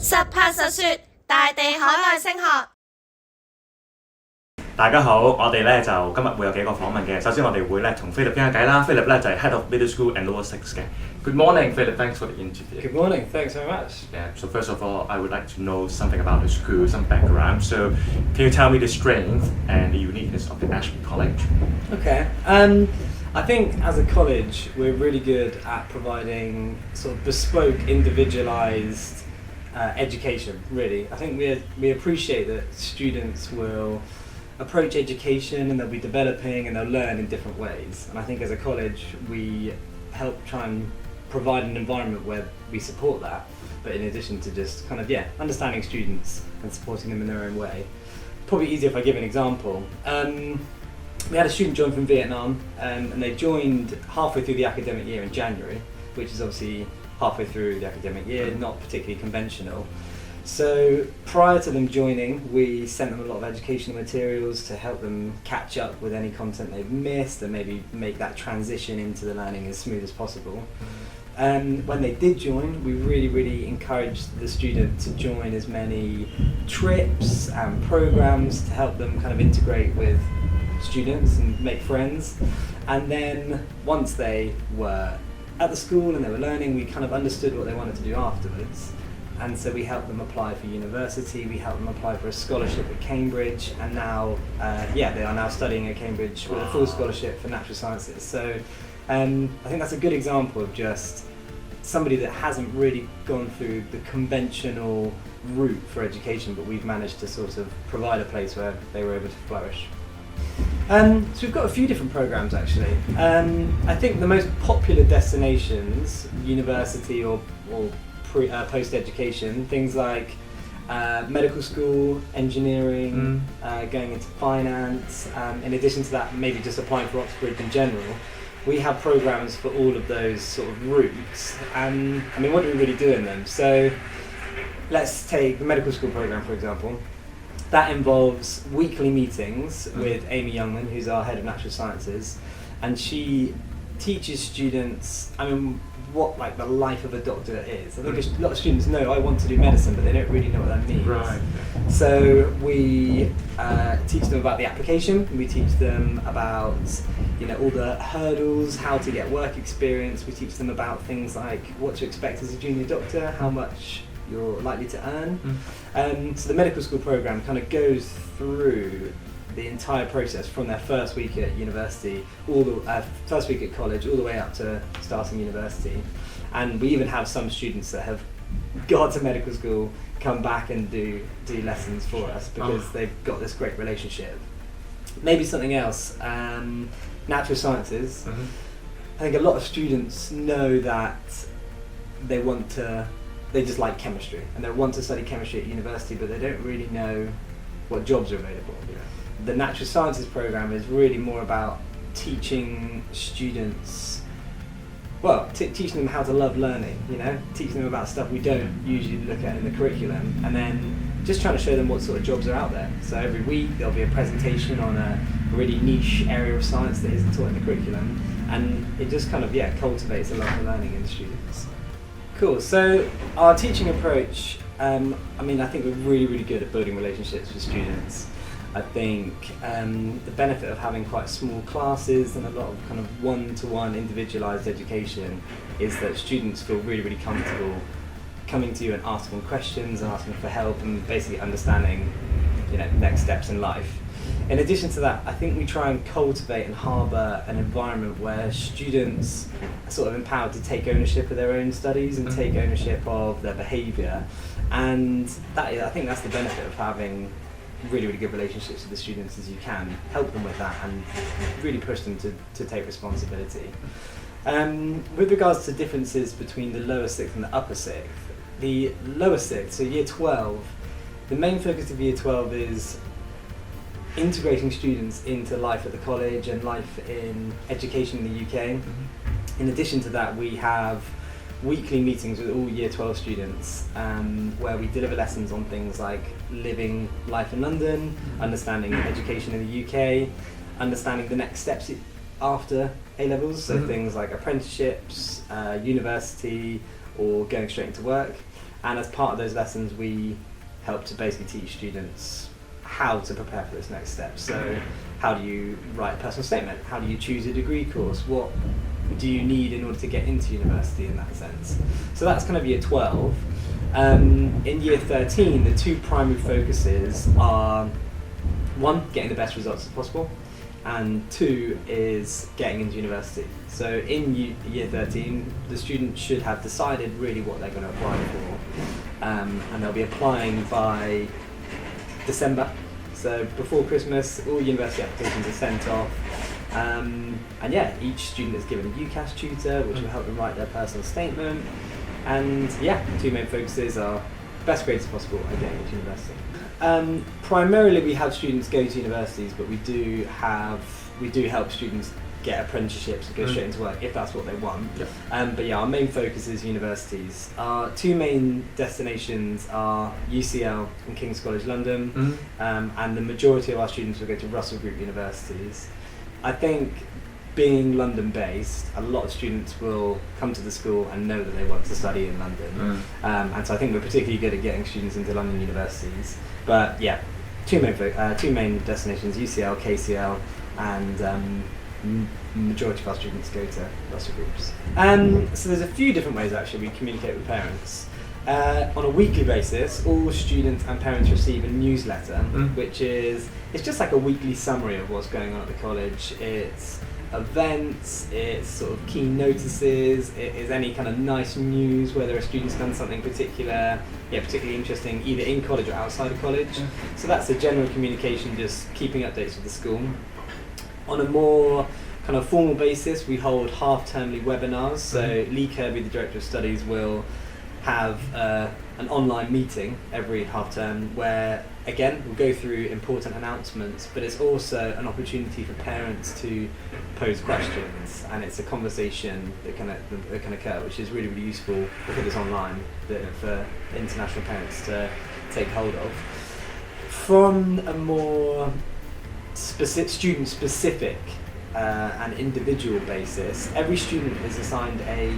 實拍實說，大地海外升學。大家好，我哋咧就今日會有幾個訪問嘅。首先我哋會咧同菲力傾下偈啦。菲力咧就係 Head of Middle School and Lower Six 嘅。Good morning, Philip. Thanks for the interview. Good morning. Thanks very much. Yeah. So first of all, I would like to know something about the school, some background. So can you tell me the strength and the uniqueness of the Ashbourne College? Okay. I think as a college, we're really good at providing sort of bespoke, individualized education, really. I think we appreciate that students will approach education and they'll be developing and they'll learn in different ways. And I think as a college, we help try and provide an environment where we support that, but in addition to just kind of, understanding students and supporting them in their own way. Probably easier if I give an example. We had a student join from Vietnam, and they joined halfway through the academic year in January, which is obviously halfway through the academic year, not particularly conventional. So prior to them joining, we sent them a lot of educational materials to help them catch up with any content they've missed and maybe make that transition into the learning as smooth as possible. When they did join, we really encouraged the student to join as many trips and programs to help them kind of integrate with students and make friends. And then once they were at the school and they were learning, we kind of understood what they wanted to do afterwards. And so we helped them apply for university, we helped them apply for a scholarship at Cambridge, and now, they are now studying at Cambridge with a full scholarship for natural sciences. So I think that's a good example of just somebody that hasn't really gone through the conventional route for education, but we've managed to sort of provide a place where they were able to flourish. So we've got a few different programs actually. I think the most popular destinations, university or post-education, things like medical school, engineering, going into finance. In addition to that, maybe just applying for Oxford in general. We have programs for all of those sort of routes. And I mean, what do we really do in them? So let's take the medical school program, for example. That involves weekly meetings with Amy Youngman, who's our head of natural sciences, and she teaches students, what like the life of a doctor is. I think a lot of students know I want to do medicine, but they don't really know what that means. Right. So we teach them about the application. We teach them about all the hurdles, how to get work experience. We teach them about things like what to expect as a junior doctor, how much you're likely to earn. So the medical school program kind of goes through the entire process from their first week at university, first week at college, all the way up to starting university. And we even have some students that have got to medical school come back and do lessons for us because they've got this great relationship. Maybe something else, natural sciences. I think a lot of students know that they just like chemistry and they want to study chemistry at university, but they don't really know what jobs are available. The natural sciences program is really more about teaching students, teaching them how to love learning, teaching them about stuff we don't usually look at in the curriculum, and then just trying to show them what sort of jobs are out there. So every week there'll be a presentation on a really niche area of science that isn't taught in the curriculum, and it just kind of, cultivates a love for learning in the students. Cool, so our teaching approach, I think we're really good at building relationships with students. I think the benefit of having quite small classes and a lot of kind of one-to-one individualised education is that students feel really comfortable coming to you and asking questions and asking for help and basically understanding next steps in life. In addition to that, I think we try and cultivate and harbour an environment where students are sort of empowered to take ownership of their own studies and take ownership of their behaviour, and I think that's the benefit of having really good relationships with the students, as you can help them with that and really push them to take responsibility. With regards to differences between the lower sixth and the upper sixth, the lower sixth, so year 12, the main focus of year 12 is integrating students into life at the college and life in education in the UK. In addition to that, we have weekly meetings with all year 12 students where we deliver lessons on things like living life in London, understanding education in the UK, understanding the next steps after A-levels, so things like apprenticeships, university, or going straight into work. And as part of those lessons, we help to basically teach students how to prepare for this next step. So how do you write a personal statement? How do you choose a degree course? What do you need in order to get into university in that sense? So that's kind of year 12. In year 13, the two primary focuses are, one, getting the best results as possible, and two is getting into university. So in year 13, the student should have decided really what they're going to apply for, and they'll be applying by December. So before Christmas, all university applications are sent off, and yeah, each student is given a UCAS tutor, which will help them write their personal statement. And yeah, the two main focuses are best grades as possible and getting into university. Primarily we have students go to universities, but we do help students get apprenticeships and go straight into work if that's what they want. But yeah, our main focus is universities. Our two main destinations are UCL and King's College London, and the majority of our students will go to Russell Group universities. I think being London based, a lot of students will come to the school and know that they want to study in London, and so I think we're particularly good at getting students into London universities. But yeah, two main destinations, UCL, KCL, and majority of our students go to Russell Groups. So there's a few different ways actually we communicate with parents. On a weekly basis, all students and parents receive a newsletter, which it's just like a weekly summary of what's going on at the college. It's events, it's sort of key notices, it is any kind of nice news, whether a student's done something particularly interesting, either in college or outside of college. So that's a general communication, just keeping updates with the school. On a more kind of formal basis, we hold half-termly webinars. So Lee Kirby, the Director of Studies, will have an online meeting every half term where, again, we'll go through important announcements, but it's also an opportunity for parents to pose questions, and it's a conversation that can occur, which is really, really useful because it's online, for international parents to take hold of. From a more student-specific and individual basis, every student is assigned a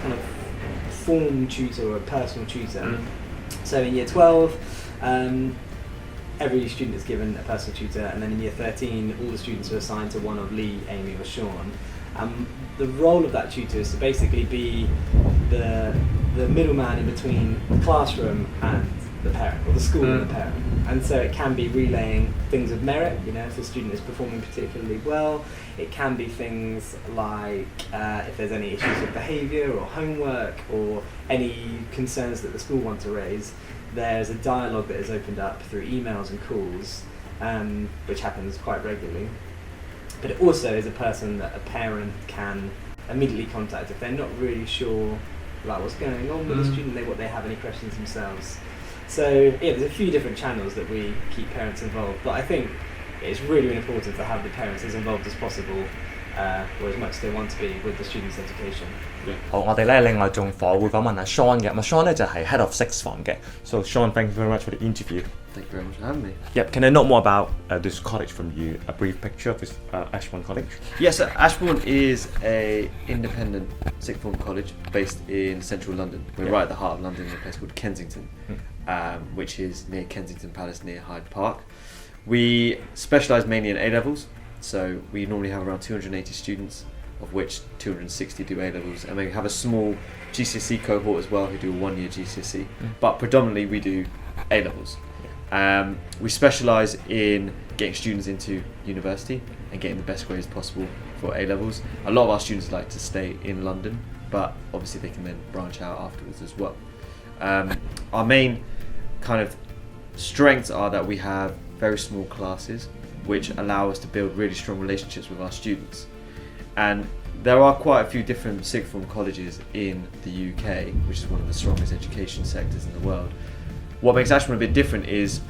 kind of form tutor or a personal tutor. So in year 12, every student is given a personal tutor, and then in year 13, all the students are assigned to one of Lee, Amy or Sean. The role of that tutor is to basically be the middleman in between the classroom and the parent, or the school and the parent. And so it can be relaying things of merit, if the student is performing particularly well. It can be things like if there's any issues with behaviour or homework or any concerns that the school want to raise. There's a dialogue that is opened up through emails and calls, which happens quite regularly. But it also is a person that a parent can immediately contact if they're not really sure about what's going on with the student, they have any questions themselves. So yeah, there's a few different channels that we keep parents involved, but I think it's really, really important to have the parents as involved as possible, or as much as they want to be with the students' education. 好，我哋咧另外仲會訪問下 Sean 嘅，咁 Sean 咧就係 Head of Sixth Form 嘅。So Sean, thank you very much for the interview. Thank you very much for having me. Yep, can I know more about this college from you? A brief picture of this Ashbourne College. Yes, Ashbourne is a independent sixth form college based in central London. We're right at the heart of London in a place called Kensington, which is near Kensington Palace, near Hyde Park. We specialise mainly in A-Levels, so we normally have around 280 students, of which 260 do A-Levels, and we have a small GCSE cohort as well who do a 1 year GCSE, but predominantly we do A-Levels. We specialise in getting students into university and getting the best grades possible for A-Levels. A lot of our students like to stay in London, but obviously they can then branch out afterwards as well. Our main kind of strengths are that we have very small classes which allow us to build really strong relationships with our students. And there are quite a few different sixth form colleges in the UK, which is one of the strongest education sectors in the world. What makes Ashbourne a bit different is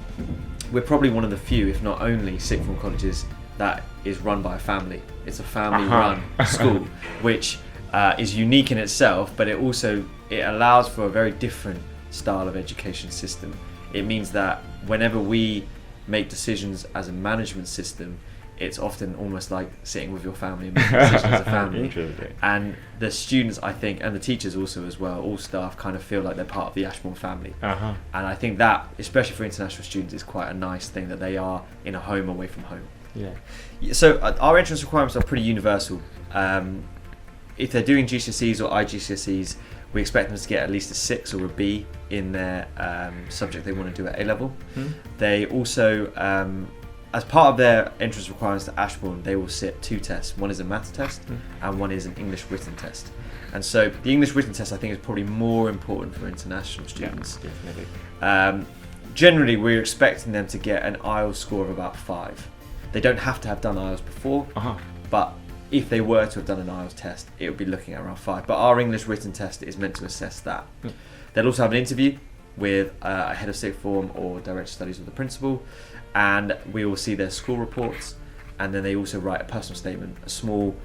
we're probably one of the few, if not only, sixth form colleges that is run by a family. It's a family-run school, which is unique in itself, but it allows for a very different style of education system. It means that whenever we make decisions as a management system, it's often almost like sitting with your family and making decisions as a family. Interesting. And the students, I think, and the teachers also as well, all staff kind of feel like they're part of the Ashbourne family. Uh-huh. And I think that, especially for international students, is quite a nice thing that they are in a home away from home. Yeah. So our entrance requirements are pretty universal. If they're doing GCSEs or IGCSEs, we expect them to get at least a 6 or a B in their subject they want to do at A-Level. They also, as part of their entrance requirements to Ashbourne, they will sit 2 tests. One is a maths test and one is an English written test. And so the English written test, I think, is probably more important for international students. Yeah, definitely. Generally, we're expecting them to get an IELTS score of about 5. They don't have to have done IELTS before, but if they were to have done an IELTS test, it would be looking at around 5. But our English written test is meant to assess that. They'll also have an interview with a head of sixth form or director of studies with the principal, and we will see their school reports, and then they also write a personal statement, a small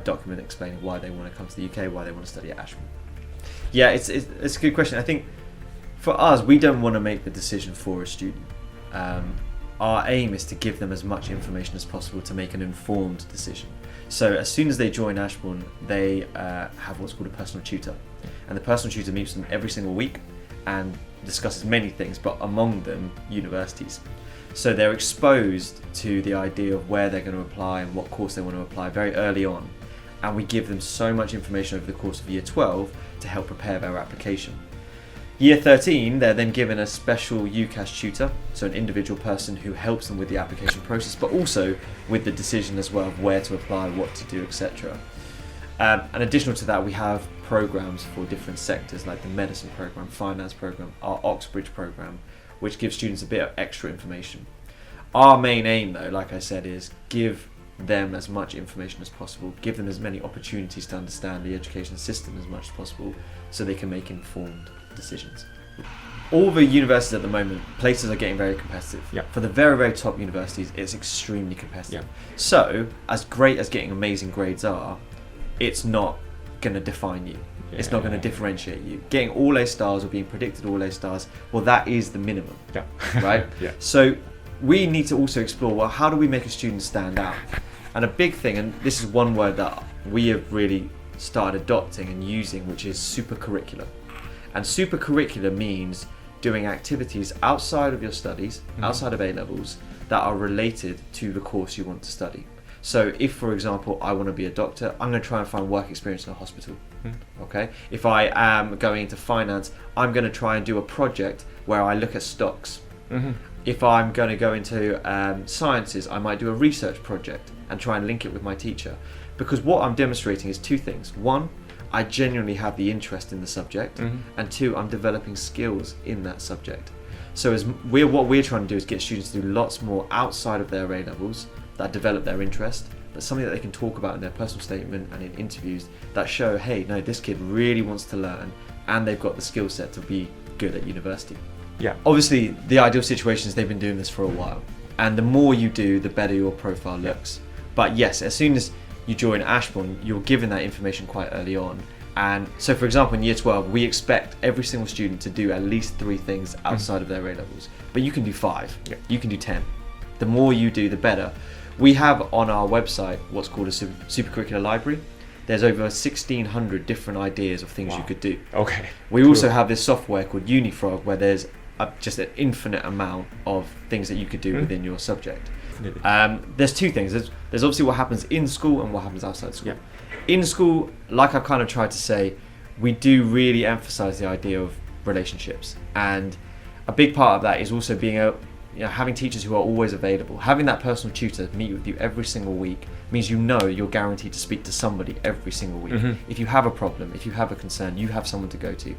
document explaining why they want to come to the UK, why they want to study at Ashbourne. Yeah, it's a good question. I think for us, we don't want to make the decision for a student. Our aim is to give them as much information as possible to make an informed decision. So as soon as they join Ashbourne, they have what's called a personal tutor. And the personal tutor meets them every single week and discusses many things, but among them, universities. So they're exposed to the idea of where they're going to apply and what course they want to apply very early on. And we give them so much information over the course of year 12 to help prepare their application. Year 13, they're then given a special UCAS tutor, so an individual person who helps them with the application process, but also with the decision as well of where to apply, what to do, etc. And additional to that, we have programs for different sectors, like the medicine program, finance program, our Oxbridge program, which gives students a bit of extra information. Our main aim, though, like I said, is give them as much information as possible, give them as many opportunities to understand the education system as much as possible, so they can make informed decisions. All the universities at the moment, places are getting very competitive. For the very, very top universities, it's extremely competitive. So, as great as getting amazing grades are, it's not going to define you. It's not going to differentiate you. Getting all A stars or being predicted all A stars, well, that is the minimum, right? So we need to also explore, well, how do we make a student stand out? And a big thing, and this is one word that we have really started adopting and using, which is supercurricular. And supercurricular means doing activities outside of your studies, outside of A-levels, that are related to the course you want to study. So if, for example, I want to be a doctor, I'm going to try and find work experience in a hospital. Okay. If I am going into finance, I'm going to try and do a project where I look at stocks. If I'm going to go into sciences, I might do a research project and try and link it with my teacher. Because what I'm demonstrating is 2 things. 1, I genuinely have the interest in the subject, and 2, I'm developing skills in that subject. So what we're trying to do is get students to do lots more outside of their A-levels that develop their interest, but something that they can talk about in their personal statement and in interviews that show, hey, no, this kid really wants to learn and they've got the skill set to be good at university. Obviously, the ideal situation is they've been doing this for a while, and the more you do, the better your profile looks. But yes, as soon as you join Ashbourne, you're given that information quite early on. And so, for example, in year 12, we expect every single student to do at least 3 things outside of their A-levels. But you can do 5, you can do 10. The more you do, the better. We have on our website what's called a supercurricular library. There's over 1,600 different ideas of things you could do. We also have this software called Unifrog, where there's just an infinite amount of things that you could do within your subject. There's 2 things. There's obviously what happens in school and what happens outside school. In school, like I've kind of tried to say, we do really emphasize the idea of relationships, and a big part of that is also being having teachers who are always available. Having that personal tutor meet with you every single week means you're guaranteed to speak to somebody every single week. If you have a problem, if you have a concern, you have someone to go to.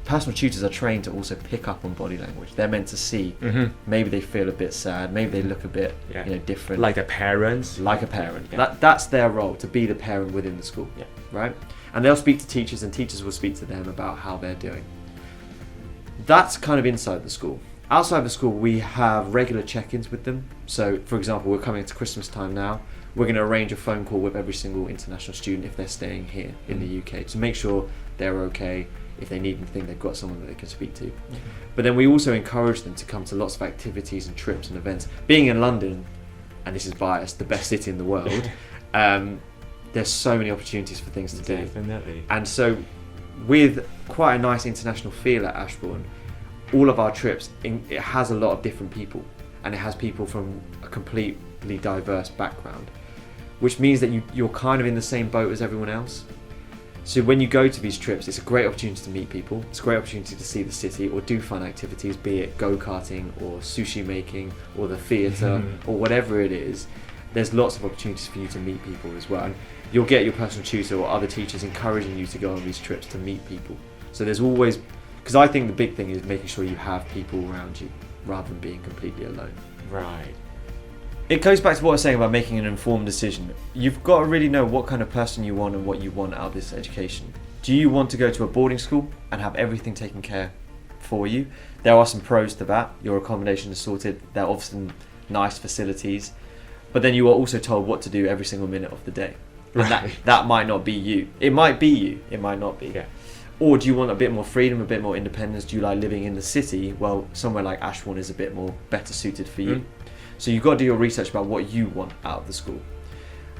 Personal tutors are trained to also pick up on body language. They're meant to see, maybe they feel a bit sad, maybe they look a bit different. Like a parent. Like a parent. That's their role, to be the parent within the school, right? And they'll speak to teachers, and teachers will speak to them about how they're doing. That's kind of inside the school. Outside the school, we have regular check-ins with them. So, for example, we're coming to Christmas time now. We're going to arrange a phone call with every single international student if they're staying here in the UK to make sure they're okay. If they need anything, they've got someone that they can speak to. But then we also encourage them to come to lots of activities and trips and events. Being in London, and this is biased, the best city in the world, there's so many opportunities for things to do. Definitely. And so with quite a nice international feel at Ashbourne, all of our trips, it has a lot of different people, and it has people from a completely diverse background, which means that you're kind of in the same boat as everyone else. So when you go to these trips, it's a great opportunity to meet people, it's a great opportunity to see the city or do fun activities, be it go-karting or sushi making or the theatre or whatever it is. There's lots of opportunities for you to meet people as well. And you'll get your personal tutor or other teachers encouraging you to go on these trips to meet people. So there's always, because I think the big thing is making sure you have people around you rather than being completely alone. Right. It goes back to what I was saying about making an informed decision. You've got to really know what kind of person you want and what you want out of this education. Do you want to go to a boarding school and have everything taken care for you? There are some pros to that. Your accommodation is sorted. There are often nice facilities. But then you are also told what to do every single minute of the day. And that might not be you. It might be you. It might not be. Yeah. Or do you want a bit more freedom, a bit more independence? Do you like living in the city? Well, somewhere like Ashbourne is a bit more better suited for you. So you've got to do your research about what you want out of the school.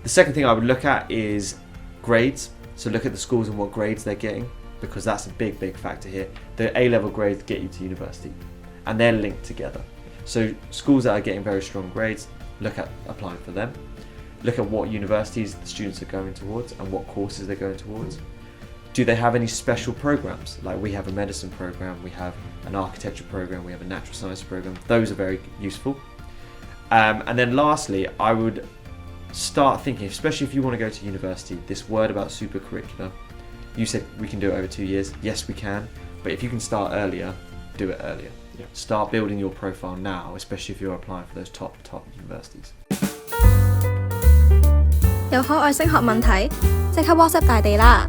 The second thing I would look at is grades. So look at the schools and what grades they're getting, because that's a big, big factor here. The A-level grades get you to university, and they're linked together. So schools that are getting very strong grades, look at applying for them. Look at what universities the students are going towards and what courses they're going towards. Do they have any special programs? Like we have a medicine program, we have an architecture program, we have a natural science program. Those are very useful. And then lastly, I would start thinking, especially if you want to go to university, this word about supercurricular. You said we can do it over 2 years. Yes, we can. But if you can start earlier, do it earlier. Yeah. Start building your profile now, especially if you're applying for those top universities. 有海外升學問題，即刻 WhatsApp 大地啦！